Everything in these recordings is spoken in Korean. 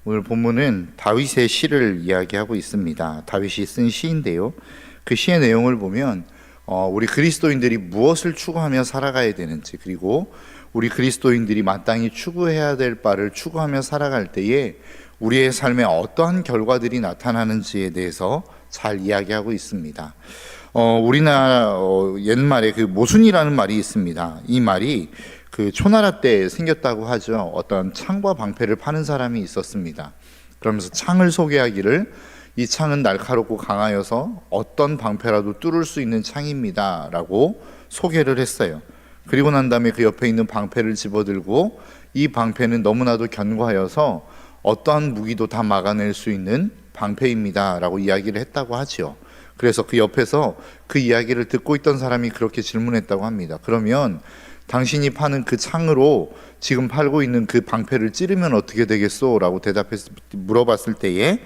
오늘 본문은 다윗의 시를 이야기하고 있습니다. 다윗이 쓴 시인데요. 그 시의 내용을 보면 우리 그리스도인들이 무엇을 추구하며 살아가야 되는지, 그리고 우리 그리스도인들이 마땅히 추구해야 될 바를 추구하며 살아갈 때에 우리의 삶에 어떠한 결과들이 나타나는지에 대해서 잘 이야기하고 있습니다. 우리나라 옛말에 그 모순이라는 말이 있습니다. 이 말이 그 초나라 때 생겼다고 하죠. 어떤 창과 방패를 파는 사람이 있었습니다. 그러면서 창을 소개하기를, 이 창은 날카롭고 강하여서 어떤 방패라도 뚫을 수 있는 창입니다 라고 소개를 했어요. 그리고 난 다음에 그 옆에 있는 방패를 집어들고, 이 방패는 너무나도 견고하여서 어떠한 무기도 다 막아낼 수 있는 방패입니다 라고 이야기를 했다고 하지요. 그래서 그 옆에서 그 이야기를 듣고 있던 사람이 그렇게 질문했다고 합니다. 그러면 당신이 파는 그 창으로 지금 팔고 있는 그 방패를 찌르면 어떻게 되겠소? 라고 물어봤을 때에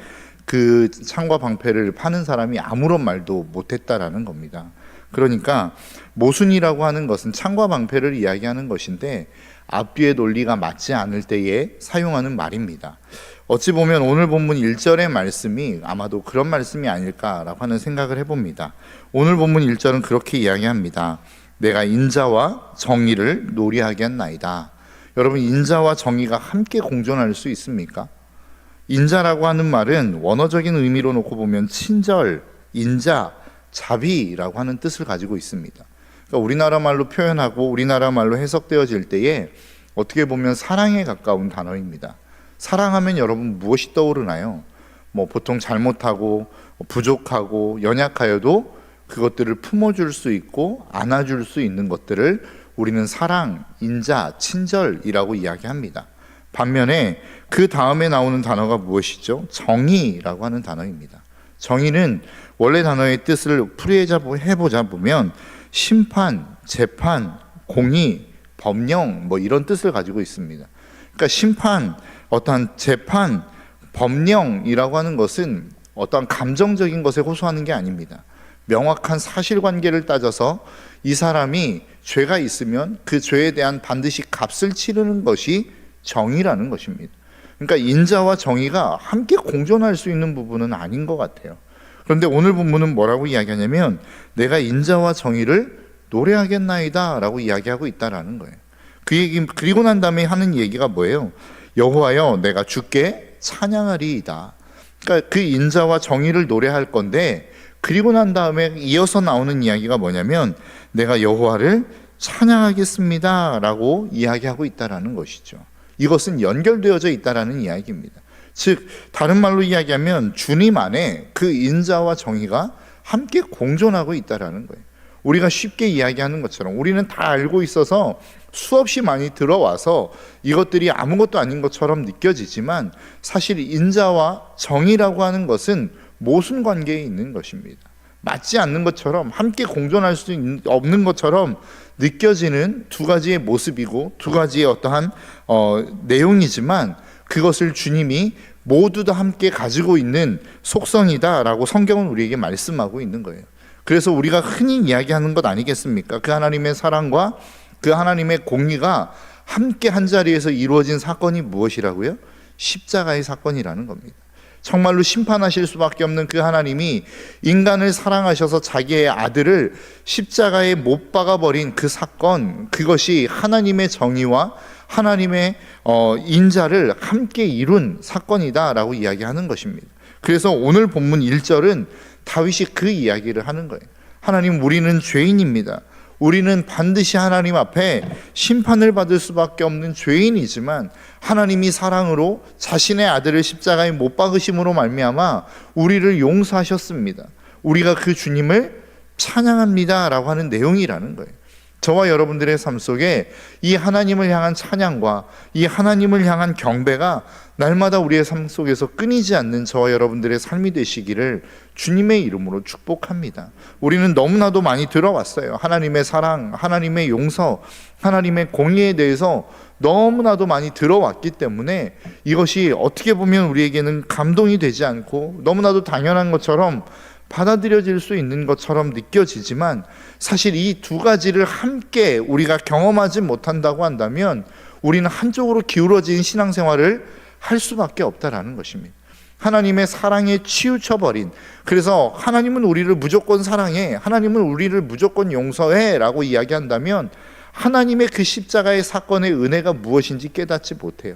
그 창과 방패를 파는 사람이 아무런 말도 못했다라는 겁니다. 그러니까 모순이라고 하는 것은 창과 방패를 이야기하는 것인데 앞뒤의 논리가 맞지 않을 때에 사용하는 말입니다. 어찌 보면 오늘 본문 1절의 말씀이 아마도 그런 말씀이 아닐까라고 하는 생각을 해봅니다. 오늘 본문 1절은 그렇게 이야기합니다. 내가 인자와 정의를 노래하게 한나이다. 여러분, 인자와 정의가 함께 공존할 수 있습니까? 인자라고 하는 말은 원어적인 의미로 놓고 보면 친절, 인자, 자비라고 하는 뜻을 가지고 있습니다. 그러니까 우리나라 말로 표현하고 우리나라 말로 해석되어질 때에 어떻게 보면 사랑에 가까운 단어입니다. 사랑하면 여러분 무엇이 떠오르나요? 보통 잘못하고 부족하고 연약하여도 그것들을 품어줄 수 있고 안아줄 수 있는 것들을 우리는 사랑, 인자, 친절이라고 이야기합니다. 반면에 그 다음에 나오는 단어가 무엇이죠? 정의라고 하는 단어입니다. 정의는 원래 단어의 뜻을 풀이해보자 보면 심판, 재판, 공의, 법령 이런 뜻을 가지고 있습니다. 그러니까 심판, 어떠한 재판, 법령이라고 하는 것은 어떠한 감정적인 것에 호소하는 게 아닙니다. 명확한 사실관계를 따져서 이 사람이 죄가 있으면 그 죄에 대한 반드시 값을 치르는 것이 정의라는 것입니다. 그러니까 인자와 정의가 함께 공존할 수 있는 부분은 아닌 것 같아요. 그런데 오늘 본문은 뭐라고 이야기하냐면 내가 인자와 정의를 노래하겠나이다 라고 이야기하고 있다라는 거예요. 그리고 난 다음에 하는 얘기가 뭐예요? 여호와여, 내가 주께 찬양하리이다. 그러니까 그 인자와 정의를 노래할 건데, 그리고 난 다음에 이어서 나오는 이야기가 뭐냐면 내가 여호와를 찬양하겠습니다 라고 이야기하고 있다라는 것이죠. 이것은 연결되어져 있다라는 이야기입니다. 즉 다른 말로 이야기하면 주님 안에 그 인자와 정의가 함께 공존하고 있다라는 거예요. 우리가 쉽게 이야기하는 것처럼 우리는 다 알고 있어서 수없이 많이 들어와서 이것들이 아무것도 아닌 것처럼 느껴지지만 사실 인자와 정의라고 하는 것은 모순 관계에 있는 것입니다. 맞지 않는 것처럼, 함께 공존할 수 없는 것처럼 느껴지는 두 가지의 모습이고 두 가지의 어떠한 내용이지만 그것을 주님이 모두 다 함께 가지고 있는 속성이다라고 성경은 우리에게 말씀하고 있는 거예요. 그래서 우리가 흔히 이야기하는 것 아니겠습니까? 그 하나님의 사랑과 그 하나님의 공의가 함께 한자리에서 이루어진 사건이 무엇이라고요? 십자가의 사건이라는 겁니다. 정말로 심판하실 수밖에 없는 그 하나님이 인간을 사랑하셔서 자기의 아들을 십자가에 못 박아버린 그 사건, 그것이 하나님의 정의와 하나님의 인자를 함께 이룬 사건이다라고 이야기하는 것입니다. 그래서 오늘 본문 1절은 다윗이 그 이야기를 하는 거예요. 하나님, 우리는 죄인입니다. 우리는 반드시 하나님 앞에 심판을 받을 수밖에 없는 죄인이지만 하나님이 사랑으로 자신의 아들을 십자가에 못 박으심으로 말미암아 우리를 용서하셨습니다. 우리가 그 주님을 찬양합니다 라고 하는 내용이라는 거예요. 저와 여러분들의 삶 속에 이 하나님을 향한 찬양과 이 하나님을 향한 경배가 날마다 우리의 삶 속에서 끊이지 않는 저와 여러분들의 삶이 되시기를 주님의 이름으로 축복합니다. 우리는 너무나도 많이 들어왔어요. 하나님의 사랑, 하나님의 용서, 하나님의 공의에 대해서 너무나도 많이 들어왔기 때문에 이것이 어떻게 보면 우리에게는 감동이 되지 않고 너무나도 당연한 것처럼 받아들여질 수 있는 것처럼 느껴지지만 사실 이 두 가지를 함께 우리가 경험하지 못한다고 한다면 우리는 한쪽으로 기울어진 신앙생활을 할 수밖에 없다라는 것입니다. 하나님의 사랑에 치우쳐버린, 그래서 하나님은 우리를 무조건 사랑해, 하나님은 우리를 무조건 용서해 라고 이야기한다면 하나님의 그 십자가의 사건의 은혜가 무엇인지 깨닫지 못해요.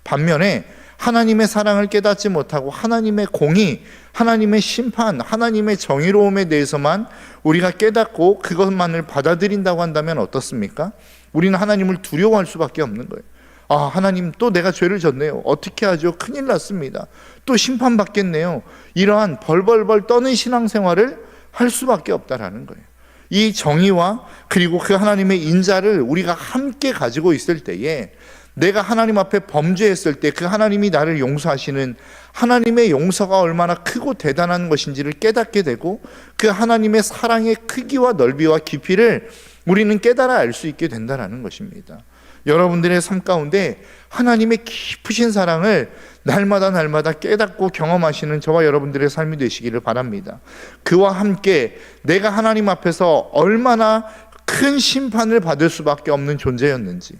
반면에 하나님의 사랑을 깨닫지 못하고 하나님의 공의, 하나님의 심판, 하나님의 정의로움에 대해서만 우리가 깨닫고 그것만을 받아들인다고 한다면 어떻습니까? 우리는 하나님을 두려워할 수밖에 없는 거예요. 아, 하나님 또 내가 죄를 졌네요. 어떻게 하죠? 큰일 났습니다. 또 심판받겠네요. 이러한 벌벌벌 떠는 신앙생활을 할 수밖에 없다라는 거예요. 이 정의와 그리고 그 하나님의 인자를 우리가 함께 가지고 있을 때에 내가 하나님 앞에 범죄했을 때 그 하나님이 나를 용서하시는 하나님의 용서가 얼마나 크고 대단한 것인지를 깨닫게 되고 그 하나님의 사랑의 크기와 넓이와 깊이를 우리는 깨달아 알 수 있게 된다는 것입니다. 여러분들의 삶 가운데 하나님의 깊으신 사랑을 날마다 깨닫고 경험하시는 저와 여러분들의 삶이 되시기를 바랍니다. 그와 함께 내가 하나님 앞에서 얼마나 큰 심판을 받을 수밖에 없는 존재였는지,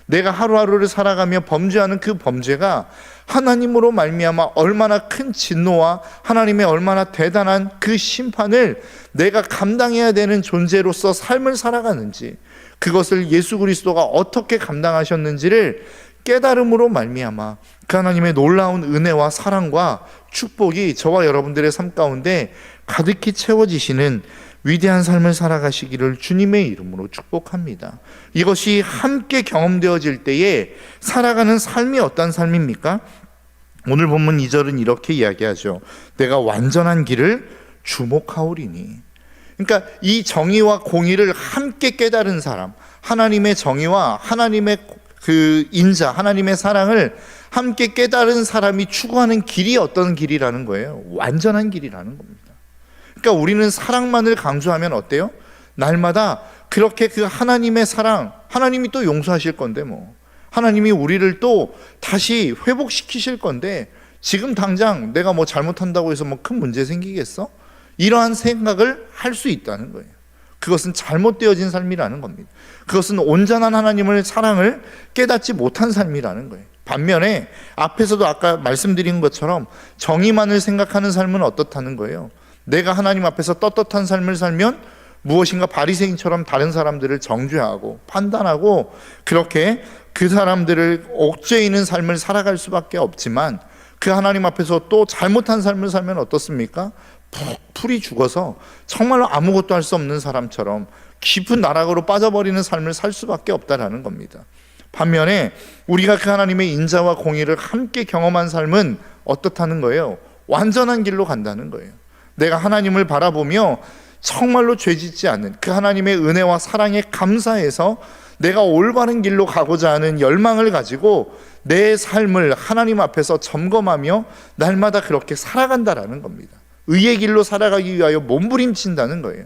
내가 하루하루를 살아가며 범죄하는 그 범죄가 하나님으로 말미암아 얼마나 큰 진노와 하나님의 얼마나 대단한 그 심판을 내가 감당해야 되는 존재로서 삶을 살아가는지, 그것을 예수 그리스도가 어떻게 감당하셨는지를 깨달음으로 말미암아 그 하나님의 놀라운 은혜와 사랑과 축복이 저와 여러분들의 삶 가운데 가득히 채워지시는 위대한 삶을 살아가시기를 주님의 이름으로 축복합니다. 이것이 함께 경험되어질 때에 살아가는 삶이 어떤 삶입니까? 오늘 본문 2절은 이렇게 이야기하죠. 내가 완전한 길을 주목하오리니. 그러니까 이 정의와 공의를 함께 깨달은 사람, 하나님의 정의와 하나님의 그 인자, 하나님의 사랑을 함께 깨달은 사람이 추구하는 길이 어떤 길이라는 거예요? 완전한 길이라는 겁니다. 그러니까 우리는 사랑만을 강조하면 어때요? 날마다 그렇게 그 하나님의 사랑, 하나님이 또 용서하실 건데 뭐 하나님이 우리를 또 다시 회복시키실 건데 지금 당장 내가 뭐 잘못한다고 해서 뭐 큰 문제 생기겠어? 이러한 생각을 할 수 있다는 거예요. 그것은 잘못되어진 삶이라는 겁니다. 그것은 온전한 하나님의 사랑을 깨닫지 못한 삶이라는 거예요. 반면에 앞에서도 아까 말씀드린 것처럼 정의만을 생각하는 삶은 어떻다는 거예요? 내가 하나님 앞에서 떳떳한 삶을 살면 무엇인가 바리새인처럼 다른 사람들을 정죄하고 판단하고 그렇게 그 사람들을 옥죄이는 삶을 살아갈 수밖에 없지만, 그 하나님 앞에서 또 잘못한 삶을 살면 어떻습니까? 풀이 죽어서 정말로 아무것도 할 수 없는 사람처럼 깊은 나락으로 빠져버리는 삶을 살 수밖에 없다라는 겁니다. 반면에 우리가 그 하나님의 인자와 공의를 함께 경험한 삶은 어떻다는 거예요? 완전한 길로 간다는 거예요. 내가 하나님을 바라보며 정말로 죄짓지 않는 그 하나님의 은혜와 사랑에 감사해서 내가 올바른 길로 가고자 하는 열망을 가지고 내 삶을 하나님 앞에서 점검하며 날마다 그렇게 살아간다라는 겁니다. 의의 길로 살아가기 위하여 몸부림친다는 거예요.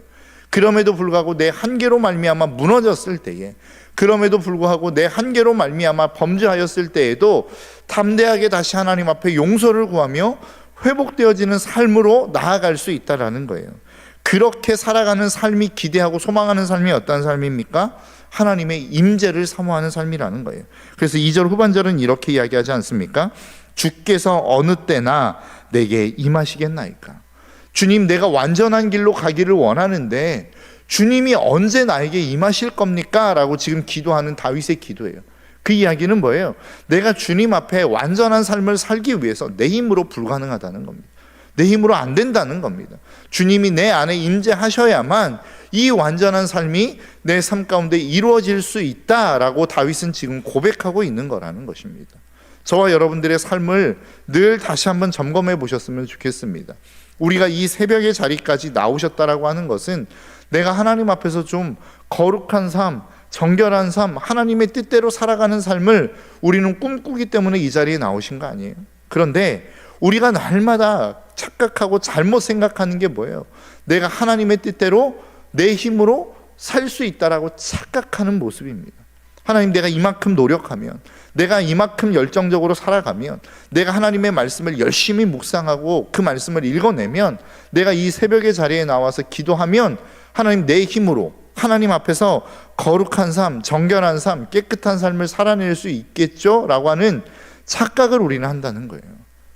그럼에도 불구하고 내 한계로 말미암아 무너졌을 때에, 그럼에도 불구하고 내 한계로 말미암아 범죄하였을 때에도 담대하게 다시 하나님 앞에 용서를 구하며 회복되어지는 삶으로 나아갈 수 있다라는 거예요. 그렇게 살아가는 삶이 기대하고 소망하는 삶이 어떤 삶입니까? 하나님의 임재를 사모하는 삶이라는 거예요. 그래서 2절 후반절은 이렇게 이야기하지 않습니까? 주께서 어느 때나 내게 임하시겠나이까. 주님, 내가 완전한 길로 가기를 원하는데 주님이 언제 나에게 임하실 겁니까? 라고 지금 기도하는 다윗의 기도예요. 그 이야기는 뭐예요? 내가 주님 앞에 완전한 삶을 살기 위해서 내 힘으로 불가능하다는 겁니다. 내 힘으로 안 된다는 겁니다. 주님이 내 안에 임재하셔야만 이 완전한 삶이 내 삶 가운데 이루어질 수 있다라고 다윗은 지금 고백하고 있는 거라는 것입니다. 저와 여러분들의 삶을 늘 다시 한번 점검해 보셨으면 좋겠습니다. 우리가 이 새벽의 자리까지 나오셨다라고 하는 것은 내가 하나님 앞에서 좀 거룩한 삶, 정결한 삶, 하나님의 뜻대로 살아가는 삶을 우리는 꿈꾸기 때문에 이 자리에 나오신 거 아니에요? 그런데 우리가 날마다 착각하고 잘못 생각하는 게 뭐예요? 내가 하나님의 뜻대로 내 힘으로 살 수 있다라고 착각하는 모습입니다. 하나님, 내가 이만큼 노력하면, 내가 이만큼 열정적으로 살아가면, 내가 하나님의 말씀을 열심히 묵상하고 그 말씀을 읽어내면, 내가 이 새벽의 자리에 나와서 기도하면 하나님 내 힘으로 하나님 앞에서 거룩한 삶, 정결한 삶, 깨끗한 삶을 살아낼 수 있겠죠? 라고 하는 착각을 우리는 한다는 거예요.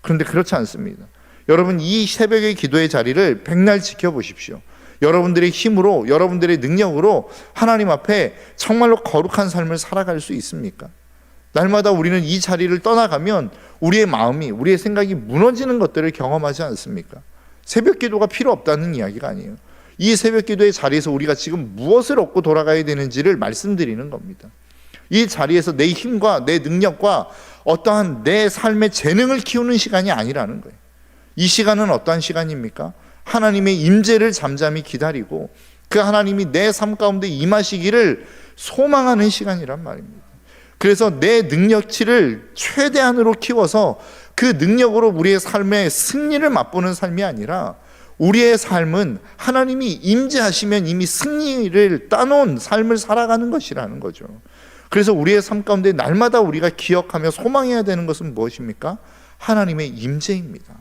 그런데 그렇지 않습니다. 여러분, 이 새벽의 기도의 자리를 백날 지켜보십시오. 여러분들의 힘으로, 여러분들의 능력으로 하나님 앞에 정말로 거룩한 삶을 살아갈 수 있습니까? 날마다 우리는 이 자리를 떠나가면 우리의 마음이, 우리의 생각이 무너지는 것들을 경험하지 않습니까? 새벽 기도가 필요 없다는 이야기가 아니에요. 이 새벽 기도의 자리에서 우리가 지금 무엇을 얻고 돌아가야 되는지를 말씀드리는 겁니다. 이 자리에서 내 힘과 내 능력과 어떠한 내 삶의 재능을 키우는 시간이 아니라는 거예요. 이 시간은 어떠한 시간입니까? 하나님의 임재를 잠잠히 기다리고 그 하나님이 내 삶 가운데 임하시기를 소망하는 시간이란 말입니다. 그래서 내 능력치를 최대한으로 키워서 그 능력으로 우리의 삶의 승리를 맛보는 삶이 아니라 우리의 삶은 하나님이 임재하시면 이미 승리를 따놓은 삶을 살아가는 것이라는 거죠. 그래서 우리의 삶 가운데 날마다 우리가 기억하며 소망해야 되는 것은 무엇입니까? 하나님의 임재입니다.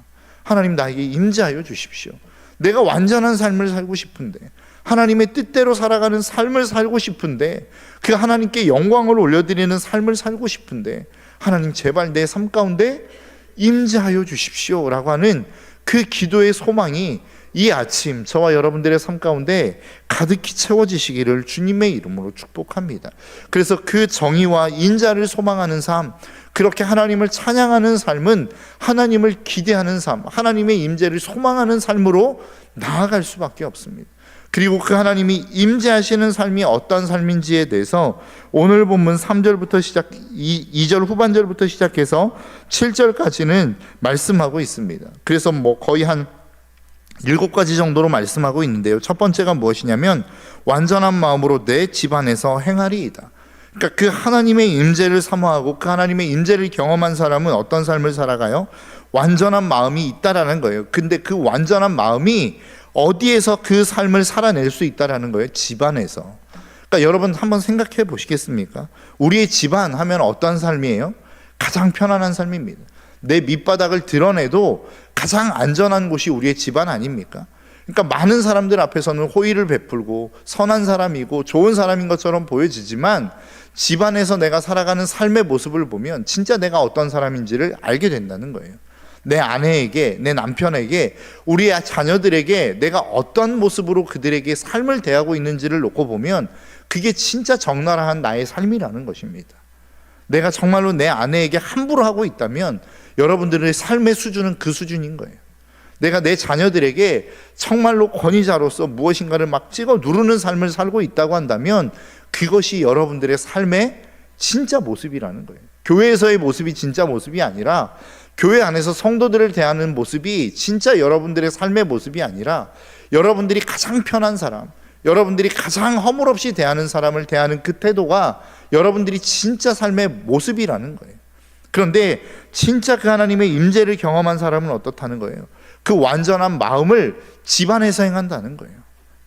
하나님, 나에게 임재하여 주십시오. 내가 완전한 삶을 살고 싶은데, 하나님의 뜻대로 살아가는 삶을 살고 싶은데, 그 하나님께 영광을 올려드리는 삶을 살고 싶은데, 하나님 제발 내 삶 가운데 임재하여 주십시오 라고 하는 그 기도의 소망이 이 아침 저와 여러분들의 삶 가운데 가득히 채워지시기를 주님의 이름으로 축복합니다. 그래서 그 정의와 인자를 소망하는 삶, 그렇게 하나님을 찬양하는 삶은 하나님을 기대하는 삶, 하나님의 임재를 소망하는 삶으로 나아갈 수밖에 없습니다. 그리고 그 하나님이 임재하시는 삶이 어떤 삶인지에 대해서 오늘 본문 3절부터 2절 후반절부터 시작해서 7절까지는 말씀하고 있습니다. 그래서 거의 한 7가지 정도로 말씀하고 있는데요. 첫 번째가 무엇이냐면 완전한 마음으로 내 집안에서 행하리이다. 그러니까 그 하나님의 임재를 사모하고 그 하나님의 임재를 경험한 사람은 어떤 삶을 살아가요? 완전한 마음이 있다라는 거예요. 근데 그 완전한 마음이 어디에서 그 삶을 살아낼 수 있다라는 거예요? 집안에서. 그러니까 여러분 한번 생각해 보시겠습니까? 우리의 집안 하면 어떤 삶이에요? 가장 편안한 삶입니다. 내 밑바닥을 드러내도 가장 안전한 곳이 우리의 집안 아닙니까? 그러니까 많은 사람들 앞에서는 호의를 베풀고 선한 사람이고 좋은 사람인 것처럼 보여지지만 집안에서 내가 살아가는 삶의 모습을 보면 진짜 내가 어떤 사람인지를 알게 된다는 거예요. 내 아내에게, 내 남편에게, 우리의 자녀들에게 내가 어떤 모습으로 그들에게 삶을 대하고 있는지를 놓고 보면 그게 진짜 적나라한 나의 삶이라는 것입니다. 내가 정말로 내 아내에게 함부로 하고 있다면 여러분들의 삶의 수준은 그 수준인 거예요. 내가 내 자녀들에게 정말로 권위자로서 무엇인가를 막 찍어 누르는 삶을 살고 있다고 한다면 그것이 여러분들의 삶의 진짜 모습이라는 거예요. 교회에서의 모습이 진짜 모습이 아니라, 교회 안에서 성도들을 대하는 모습이 진짜 여러분들의 삶의 모습이 아니라, 여러분들이 가장 편한 사람, 여러분들이 가장 허물 없이 대하는 사람을 대하는 그 태도가 여러분들이 진짜 삶의 모습이라는 거예요. 그런데 진짜 그 하나님의 임재를 경험한 사람은 어떻다는 거예요? 그 완전한 마음을 집안에서 행한다는 거예요.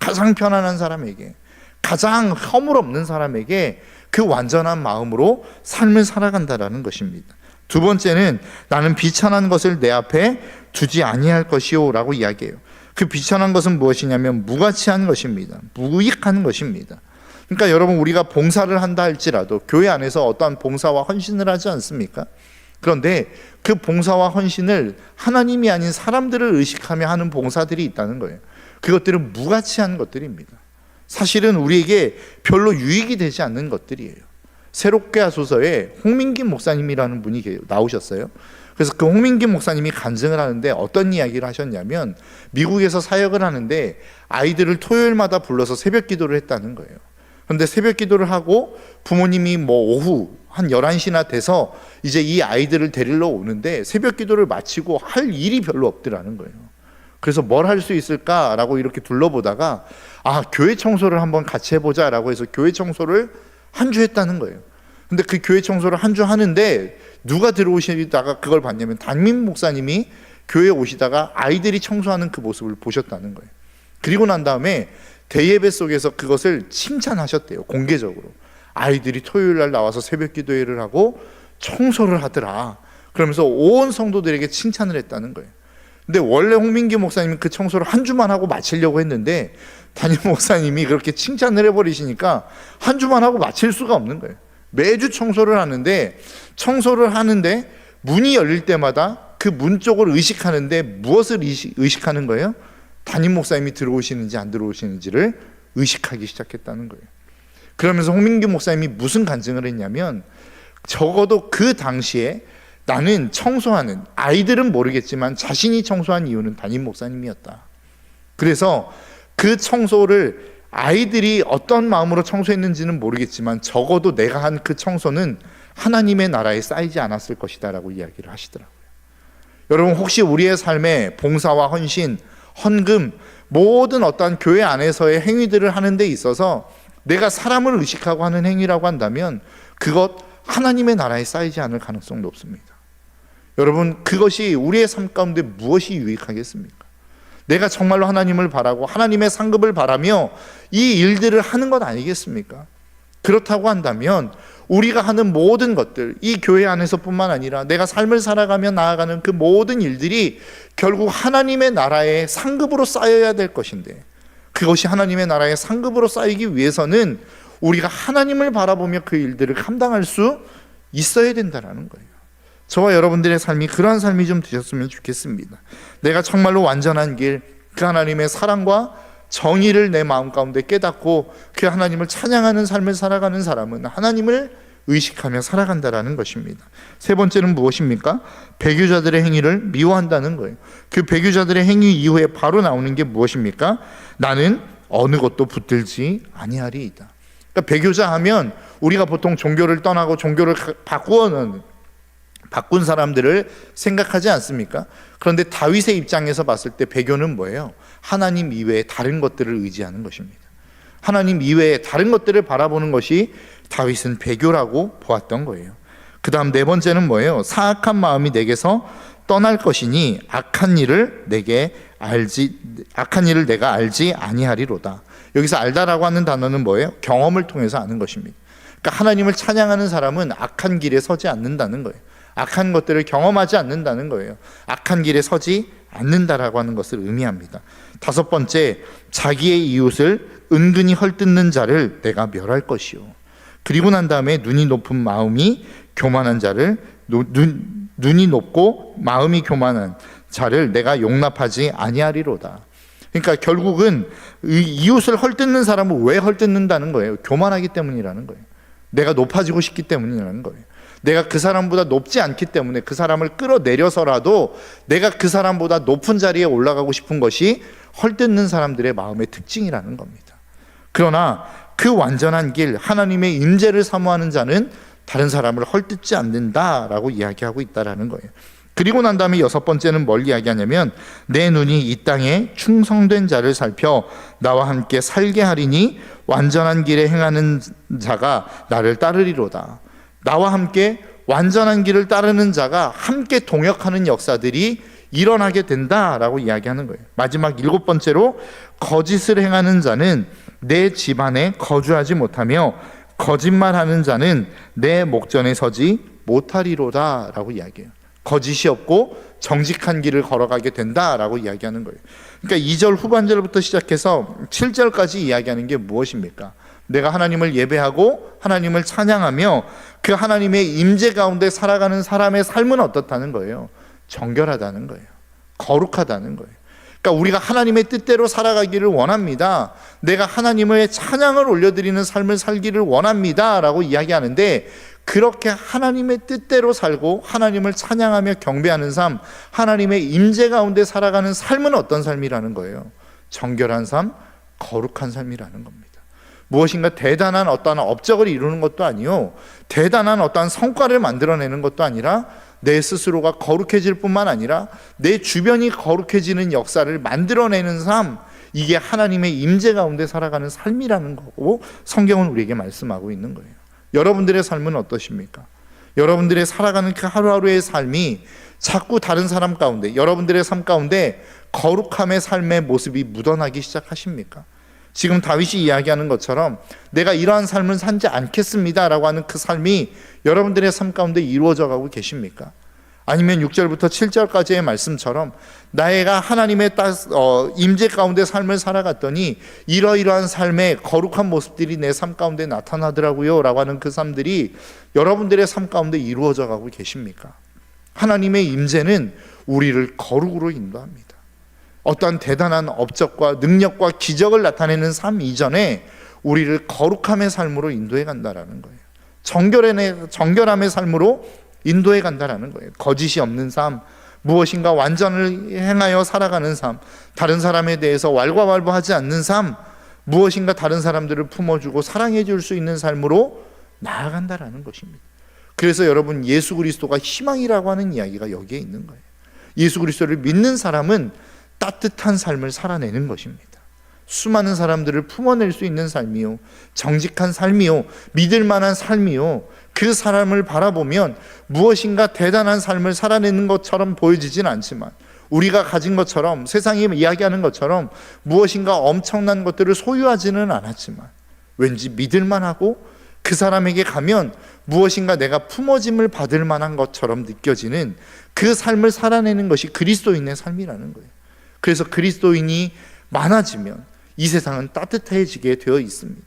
가장 편안한 사람에게, 가장 허물 없는 사람에게 그 완전한 마음으로 삶을 살아간다라는 것입니다. 두 번째는 나는 비천한 것을 내 앞에 두지 아니할 것이요 라고 이야기해요. 그 비천한 것은 무엇이냐면 무가치한 것입니다. 무익한 것입니다. 그러니까 여러분, 우리가 봉사를 한다 할지라도 교회 안에서 어떠한 봉사와 헌신을 하지 않습니까? 그런데 그 봉사와 헌신을 하나님이 아닌 사람들을 의식하며 하는 봉사들이 있다는 거예요. 그것들은 무가치한 것들입니다. 사실은 우리에게 별로 유익이 되지 않는 것들이에요. 새롭게 하소서에 홍민김 목사님이라는 분이 나오셨어요. 그래서 그 홍민김 목사님이 간증을 하는데 어떤 이야기를 하셨냐면, 미국에서 사역을 하는데 아이들을 토요일마다 불러서 새벽 기도를 했다는 거예요. 그런데 새벽 기도를 하고 부모님이 오후 한 11시나 돼서 이제 이 아이들을 데리러 오는데 새벽 기도를 마치고 할 일이 별로 없더라는 거예요. 그래서 뭘 할 수 있을까라고 이렇게 둘러보다가 교회 청소를 한번 같이 해보자라고 해서 교회 청소를 한 주 했다는 거예요. 근데 그 교회 청소를 한 주 하는데 누가 들어오시다가 그걸 봤냐면 담임 목사님이 교회에 오시다가 아이들이 청소하는 그 모습을 보셨다는 거예요. 그리고 난 다음에 대예배 속에서 그것을 칭찬하셨대요. 공개적으로. 아이들이 토요일 날 나와서 새벽 기도회를 하고 청소를 하더라. 그러면서 온 성도들에게 칭찬을 했다는 거예요. 근데 원래 홍민기 목사님은 그 청소를 한 주만 하고 마치려고 했는데 담임 목사님이 그렇게 칭찬을 해버리시니까 한 주만 하고 마칠 수가 없는 거예요. 매주 청소를 하는데 문이 열릴 때마다 그 문 쪽을 의식하는데 무엇을 의식하는 거예요? 담임 목사님이 들어오시는지 안 들어오시는지를 의식하기 시작했다는 거예요. 그러면서 홍민규 목사님이 무슨 간증을 했냐면, 적어도 그 당시에 나는 청소하는, 아이들은 모르겠지만 자신이 청소한 이유는 담임 목사님이었다. 그래서 그 청소를 아이들이 어떤 마음으로 청소했는지는 모르겠지만 적어도 내가 한 그 청소는 하나님의 나라에 쌓이지 않았을 것이다 라고 이야기를 하시더라고요. 여러분, 혹시 우리의 삶에 봉사와 헌신, 헌금, 모든 어떠한 교회 안에서의 행위들을 하는 데 있어서 내가 사람을 의식하고 하는 행위라고 한다면 그것 하나님의 나라에 쌓이지 않을 가능성도 높습니다. 여러분, 그것이 우리의 삶 가운데 무엇이 유익하겠습니까? 내가 정말로 하나님을 바라고 하나님의 상급을 바라며 이 일들을 하는 것 아니겠습니까? 그렇다고 한다면 우리가 하는 모든 것들, 이 교회 안에서뿐만 아니라 내가 삶을 살아가며 나아가는 그 모든 일들이 결국 하나님의 나라의 상급으로 쌓여야 될 것인데, 그것이 하나님의 나라의 상급으로 쌓이기 위해서는 우리가 하나님을 바라보며 그 일들을 감당할 수 있어야 된다는 거예요. 저와 여러분들의 삶이 그러한 삶이 좀 되셨으면 좋겠습니다. 내가 정말로 완전한 길, 그 하나님의 사랑과 정의를 내 마음 가운데 깨닫고 그 하나님을 찬양하는 삶을 살아가는 사람은 하나님을 의식하며 살아간다라는 것입니다. 세 번째는 무엇입니까? 배교자들의 행위를 미워한다는 거예요. 그 배교자들의 행위 이후에 바로 나오는 게 무엇입니까? 나는 어느 것도 붙들지 아니하리이다. 그러니까 배교자 하면 우리가 보통 종교를 떠나고 종교를 바꾼 사람들을 생각하지 않습니까? 그런데 다윗의 입장에서 봤을 때 배교는 뭐예요? 하나님 이외에 다른 것들을 의지하는 것입니다. 하나님 이외에 다른 것들을 바라보는 것이 다윗은 배교라고 보았던 거예요. 그 다음 네 번째는 뭐예요? 사악한 마음이 내게서 떠날 것이니 악한 일을 내가 알지 아니하리로다. 여기서 알다라고 하는 단어는 뭐예요? 경험을 통해서 아는 것입니다. 그러니까 하나님을 찬양하는 사람은 악한 길에 서지 않는다는 거예요. 악한 것들을 경험하지 않는다는 거예요. 악한 길에 서지 않는다라고 하는 것을 의미합니다. 다섯 번째, 자기의 이웃을 은근히 헐뜯는 자를 내가 멸할 것이요. 그리고 난 다음에 눈이 높고 마음이 교만한 자를 내가 용납하지 아니하리로다. 그러니까 결국은 이웃을 헐뜯는 사람은 왜 헐뜯는다는 거예요? 교만하기 때문이라는 거예요. 내가 높아지고 싶기 때문이라는 거예요. 내가 그 사람보다 높지 않기 때문에 그 사람을 끌어내려서라도 내가 그 사람보다 높은 자리에 올라가고 싶은 것이 헐뜯는 사람들의 마음의 특징이라는 겁니다. 그러나 그 완전한 길, 하나님의 임재를 사모하는 자는 다른 사람을 헐뜯지 않는다라고 이야기하고 있다라는 거예요. 그리고 난 다음에 여섯 번째는 뭘 이야기하냐면, 내 눈이 이 땅에 충성된 자를 살펴 나와 함께 살게 하리니 완전한 길에 행하는 자가 나를 따르리로다. 나와 함께 완전한 길을 따르는 자가 함께 동역하는 역사들이 일어나게 된다라고 이야기하는 거예요. 마지막 일곱 번째로, 거짓을 행하는 자는 내 집안에 거주하지 못하며 거짓말하는 자는 내 목전에 서지 못하리로다 라고 이야기해요. 거짓이 없고 정직한 길을 걸어가게 된다라고 이야기하는 거예요. 그러니까 2절 후반절부터 시작해서 7절까지 이야기하는 게 무엇입니까? 내가 하나님을 예배하고 하나님을 찬양하며 그 하나님의 임재 가운데 살아가는 사람의 삶은 어떻다는 거예요? 정결하다는 거예요. 거룩하다는 거예요. 그러니까 우리가 하나님의 뜻대로 살아가기를 원합니다. 내가 하나님의 찬양을 올려드리는 삶을 살기를 원합니다 라고 이야기하는데, 그렇게 하나님의 뜻대로 살고 하나님을 찬양하며 경배하는 삶, 하나님의 임재 가운데 살아가는 삶은 어떤 삶이라는 거예요? 정결한 삶, 거룩한 삶이라는 겁니다. 무엇인가 대단한 어떠한 업적을 이루는 것도 아니요, 대단한 어떠한 성과를 만들어내는 것도 아니라 내 스스로가 거룩해질 뿐만 아니라 내 주변이 거룩해지는 역사를 만들어내는 삶, 이게 하나님의 임재 가운데 살아가는 삶이라는 거고 성경은 우리에게 말씀하고 있는 거예요. 여러분들의 삶은 어떠십니까? 여러분들의 살아가는 그 하루하루의 삶이 자꾸 다른 사람 가운데, 여러분들의 삶 가운데 거룩함의 삶의 모습이 묻어나기 시작하십니까? 지금 다윗이 이야기하는 것처럼 내가 이러한 삶을 살지 않겠습니다 라고 하는 그 삶이 여러분들의 삶 가운데 이루어져 가고 계십니까? 아니면 6절부터 7절까지의 말씀처럼 나가 하나님의 임재 가운데 삶을 살아갔더니 이러이러한 삶의 거룩한 모습들이 내 삶 가운데 나타나더라고요 라고 하는 그 삶들이 여러분들의 삶 가운데 이루어져 가고 계십니까? 하나님의 임재는 우리를 거룩으로 인도합니다. 어떠한 대단한 업적과 능력과 기적을 나타내는 삶 이전에 우리를 거룩함의 삶으로 인도해 간다라는 거예요. 정결함의 삶으로 인도해 간다라는 거예요. 거짓이 없는 삶, 무엇인가 완전을 행하여 살아가는 삶, 다른 사람에 대해서 왈가왈부하지 않는 삶, 무엇인가 다른 사람들을 품어주고 사랑해 줄 수 있는 삶으로 나아간다라는 것입니다. 그래서 여러분, 예수 그리스도가 희망이라고 하는 이야기가 여기에 있는 거예요. 예수 그리스도를 믿는 사람은 따뜻한 삶을 살아내는 것입니다. 수많은 사람들을 품어낼 수 있는 삶이요, 정직한 삶이요, 믿을 만한 삶이요, 그 사람을 바라보면 무엇인가 대단한 삶을 살아내는 것처럼 보여지진 않지만, 우리가 가진 것처럼, 세상이 이야기하는 것처럼 무엇인가 엄청난 것들을 소유하지는 않았지만 왠지 믿을 만하고 그 사람에게 가면 무엇인가 내가 품어짐을 받을 만한 것처럼 느껴지는 그 삶을 살아내는 것이 그리스도인의 삶이라는 거예요. 그래서 그리스도인이 많아지면 이 세상은 따뜻해지게 되어 있습니다.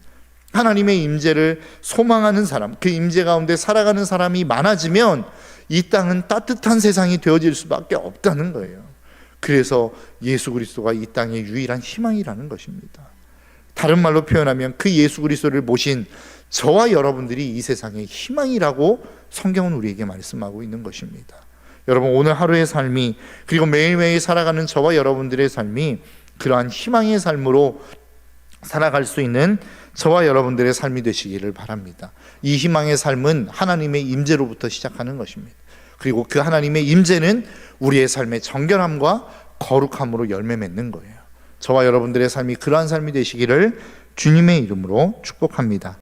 하나님의 임재를 소망하는 사람, 그 임재 가운데 살아가는 사람이 많아지면 이 땅은 따뜻한 세상이 되어질 수밖에 없다는 거예요. 그래서 예수 그리스도가 이 땅의 유일한 희망이라는 것입니다. 다른 말로 표현하면 그 예수 그리스도를 모신 저와 여러분들이 이 세상의 희망이라고 성경은 우리에게 말씀하고 있는 것입니다. 여러분, 오늘 하루의 삶이, 그리고 매일매일 살아가는 저와 여러분들의 삶이 그러한 희망의 삶으로 살아갈 수 있는 저와 여러분들의 삶이 되시기를 바랍니다. 이 희망의 삶은 하나님의 임재로부터 시작하는 것입니다. 그리고 그 하나님의 임재는 우리의 삶의 정결함과 거룩함으로 열매 맺는 거예요. 저와 여러분들의 삶이 그러한 삶이 되시기를 주님의 이름으로 축복합니다.